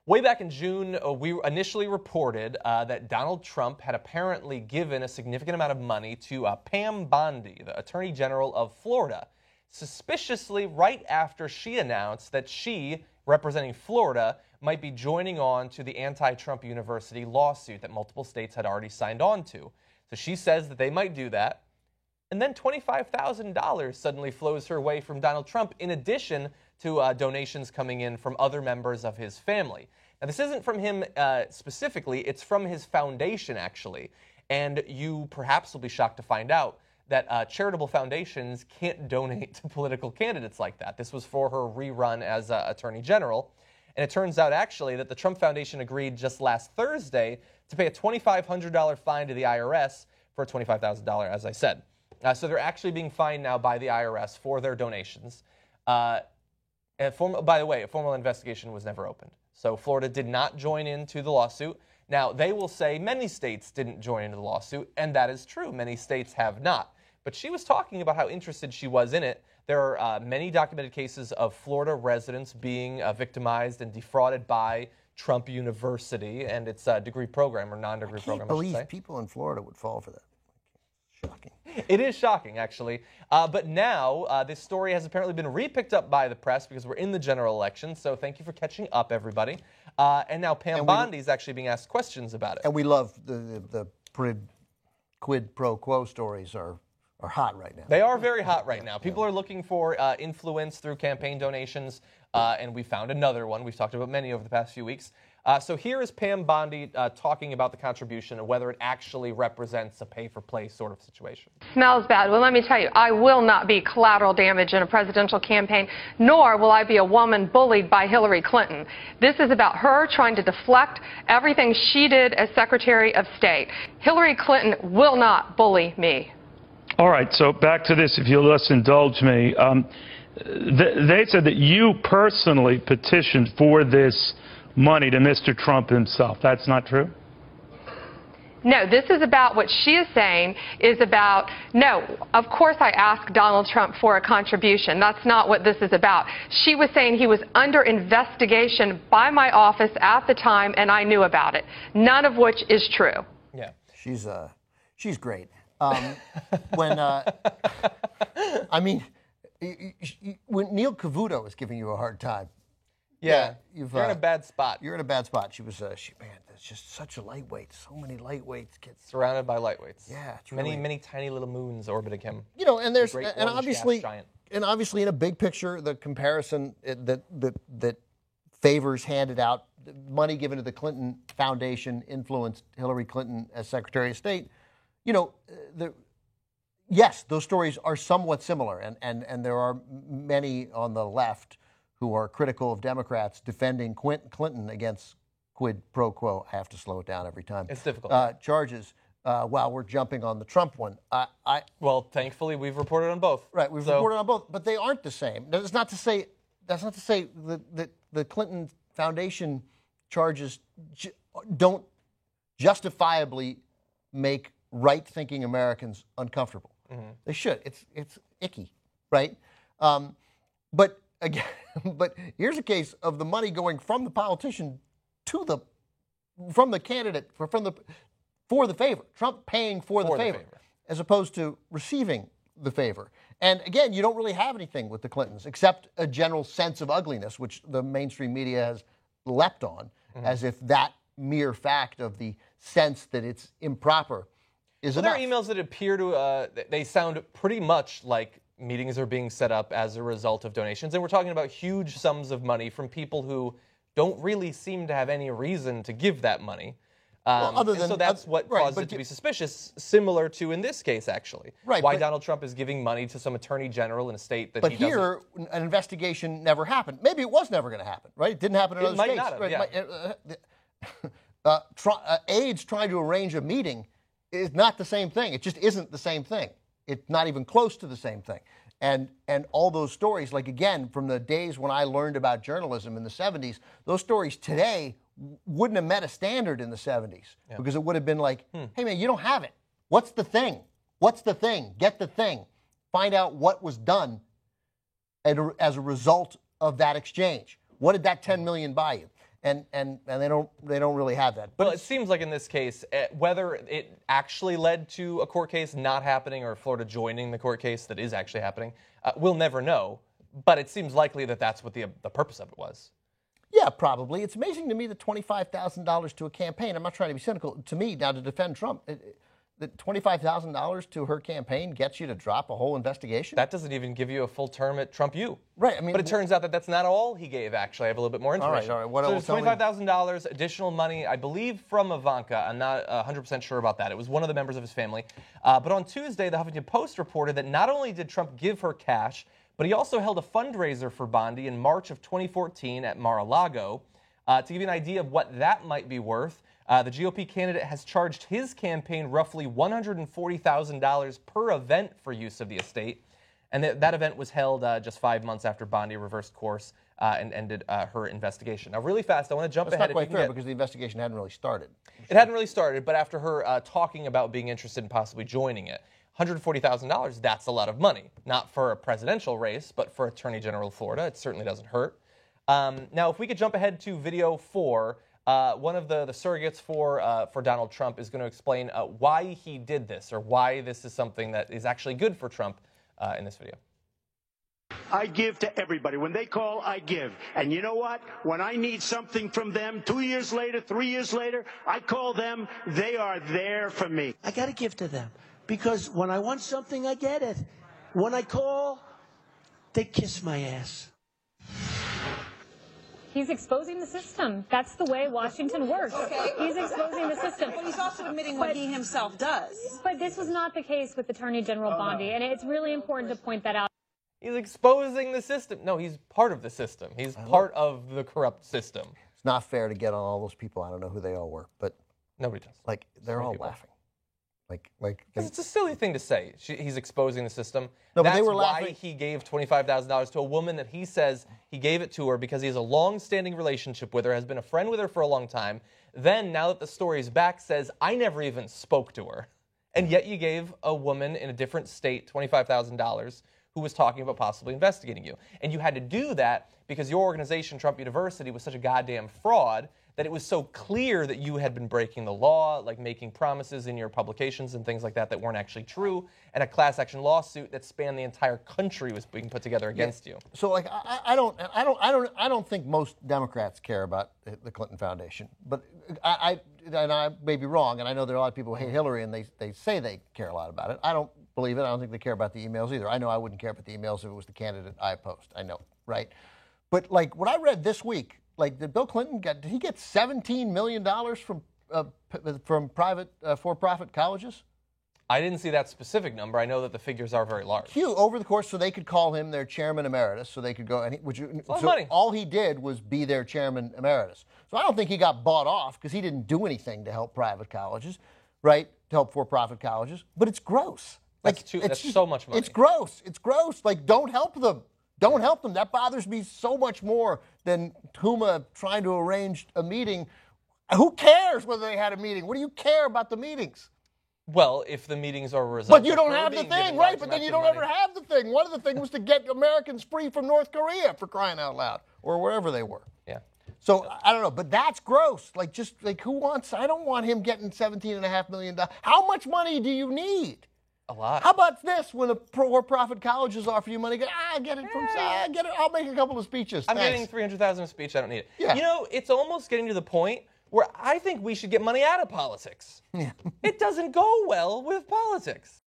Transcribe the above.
Way back in June, we initially reported that Donald Trump had apparently given a significant amount of money to Pam Bondi, the Attorney General of Florida, suspiciously right after she announced that she, representing Florida, might be joining on to the anti-Trump University lawsuit that multiple states had already signed on to. So she says that they might do that. And then $25,000 suddenly flows her way from Donald Trump, in addition to donations coming in from other members of his family. Now, this isn't from him specifically. It's from his foundation, actually. And you perhaps will be shocked to find out that charitable foundations can't donate to political candidates like that. This was for her rerun as Attorney General. And it turns out, actually, that the Trump Foundation agreed just last Thursday to pay a $2,500 fine to the IRS for $25,000, as I said. So they're actually being fined now by the IRS for their donations. By the way, a formal investigation was never opened. So Florida did not join into the lawsuit. Now, they will say many states didn't join into the lawsuit, and that is true. Many states have not. But she was talking about how interested she was in it. There are many documented cases of Florida residents being victimized and defrauded by Trump University and its degree program or non-degree program, I should say. I can't believe people in Florida would fall for that. Shocking. It is shocking, actually. But now, this story has apparently been re-picked up by the press because we're in the general election. So thank you for catching up, everybody. And now Pam Bondi is actually being asked questions about it. And we love the quid pro quo stories are hot right now. They are very hot right now. People are looking for influence through campaign donations, and we found another one. We've talked about many over the past few weeks. So here is Pam Bondi talking about the contribution and whether it actually represents a pay-for-play sort of situation. Smells bad. Well, let me tell you, I will not be collateral damage in a presidential campaign, nor will I be a woman bullied by Hillary Clinton. This is about her trying to deflect everything she did as Secretary of State. Hillary Clinton will not bully me. All right, so back to this, if you'll just indulge me. They said that you personally petitioned for this money to Mr. Trump himself. That's not true? No, this is about what she is saying is about, no, of course I asked Donald Trump for a contribution. That's not what this is about. She was saying he was under investigation by my office at the time, and I knew about it, none of which is true. Yeah. She's great. When Neil Cavuto is giving you a hard time. Yeah, you're in a bad spot. You're in a bad spot. She was, man, there's just such a lightweight. So many lightweights. Surrounded by lightweights. Yeah, it's many tiny little moons orbiting him. You know, and there's, and obviously in a big picture, the comparison that favors handed out, money given to the Clinton Foundation influenced Hillary Clinton as Secretary of State. You know, yes, those stories are somewhat similar, and there are many on the left who are critical of Democrats defending Clinton against quid pro quo. I have to slow it down every time. It's difficult. Charges while we're jumping on the Trump one. Well, thankfully, we've reported on both. Right, we've reported on both, but they aren't the same. That's not to say that the Clinton Foundation charges don't justifiably make right-thinking Americans uncomfortable. Mm-hmm. They should. It's icky, right? But again, but here's a case of the money going from the politician to from the candidate for the favor. Trump paying for the favor, as opposed to receiving the favor. And again, you don't really have anything with the Clintons except a general sense of ugliness, which the mainstream media has leapt on, as if that mere fact of the sense that it's improper is enough. There are emails that appear to, they sound pretty much like meetings are being set up as a result of donations. And we're talking about huge sums of money from people who don't really seem to have any reason to give that money. So that's what caused it to be suspicious, similar to in this case, actually. Right, why Donald Trump is giving money to some attorney general in a state that he doesn't. But here, an investigation never happened. Maybe it was never going to happen, right? It didn't happen in other states. Not have, aides trying to arrange a meeting is not the same thing. It just isn't the same thing. It's not even close to the same thing. And all those stories, like, again, from the days when I learned about journalism in the 70s, those stories today wouldn't have met a standard in the 70s because it would have been like, hey, man, you don't have it. What's the thing? What's the thing? Get the thing. Find out what was done as a result of that exchange. What did that $10 million buy you? and they don't really have that. But Well, it seems like in this case, whether it actually led to a court case not happening or Florida joining the court case that is actually happening, we'll never know. But it seems likely that that's what the purpose of it was. yeah, probably. It's amazing to me that $25,000 to a campaign. I'm not trying to be cynical. To me, now to defend Trump, that $25,000 to her campaign gets you to drop a whole investigation. That doesn't even give you a full term at Trump U. Right. I mean, but it turns out that that's not all he gave. Actually, I have a little bit more information. All right. What so else? there's $25,000 additional money, I believe, from Ivanka. I'm not 100% sure about that. It was one of the members of his family. But on Tuesday, the Huffington Post reported that not only did Trump give her cash, but he also held a fundraiser for Bondi in March of 2014 at Mar-a-Lago. To give you an idea of what that might be worth, the GOP candidate has charged his campaign roughly $140,000 per event for use of the estate. And that event was held just 5 months after Bondi reversed course and ended her investigation. Now, really fast, I want to jump That's ahead. not quite fair because the investigation hadn't really started. It hadn't really started, but after her talking about being interested in possibly joining it, $140,000, that's a lot of money. Not for a presidential race, but for Attorney General of Florida, it certainly doesn't hurt. Now, if we could jump ahead to video 4, one of the surrogates for Donald Trump is going to explain why he did this or why this is something that is actually good for Trump in this video. I give to everybody. When they call, I give. And you know what? When I need something from them 2 years later, 3 years later, I call them. They are there for me. I got to give to them because when I want something, I get it. When I call, they kiss my ass. He's exposing the system. That's the way Washington works. Okay. He's exposing the system. But he's also admitting what he himself does. But this was not the case with Attorney General Bondi, and it's really important to point that out. He's exposing the system. No, he's part of the system. He's part of the corrupt system. It's not fair to get on all those people. I don't know who they all were, but Nobody does. like they're all people. laughing. Because it's a silly thing to say. He's exposing the system. No, but That's they were why laughing. he gave $25,000 to a woman that he says he gave it to her because he has a long-standing relationship with her, has been a friend with her for a long time. Then, now that the story's back, says, I never even spoke to her. And yet you gave a woman in a different state $25,000 who was talking about possibly investigating you. And you had to do that because your organization, Trump University, was such a goddamn fraud that it was so clear that you had been breaking the law, like making promises in your publications and things like that that weren't actually true, and a class action lawsuit that spanned the entire country was being put together against you. So, like, I don't think most Democrats care about the Clinton Foundation, but I may be wrong, and I know there are a lot of people who hate Hillary, and they say they care a lot about it. I don't believe it. I don't think they care about the emails either. I know I wouldn't care about the emails if it was the candidate I opposed. I know, right? But like what I read this week, like did Bill Clinton did he get $17 million from private for-profit colleges? I didn't see that specific number. I know that the figures are very large. Huge over the course, so they could call him their chairman emeritus. So they could go and money. All he did was be their chairman emeritus. So I don't think he got bought off because he didn't do anything to help private colleges, right? To help for-profit colleges. But it's gross. That's so much money. It's gross. It's gross. Like, don't help them. Don't help them. That bothers me so much more than Huma trying to arrange a meeting. Who cares whether they had a meeting? What do you care about the meetings? Well, if the meetings are a result. But you don't have the thing, right? But then you don't ever have the thing. One of the things was to get Americans free from North Korea, for crying out loud, or wherever they were. Yeah. So I don't know, but that's gross. Like, just like who wants? I don't want him getting $17.5 million. How much money do you need? A lot. How about this? When the for-profit colleges offer you money, get it from. Get it. I'll make a couple of speeches. I'm Thanks. getting $300,000 a speech. I don't need it. Yeah. You know, it's almost getting to the point where I think we should get money out of politics. Yeah. It doesn't go well with politics.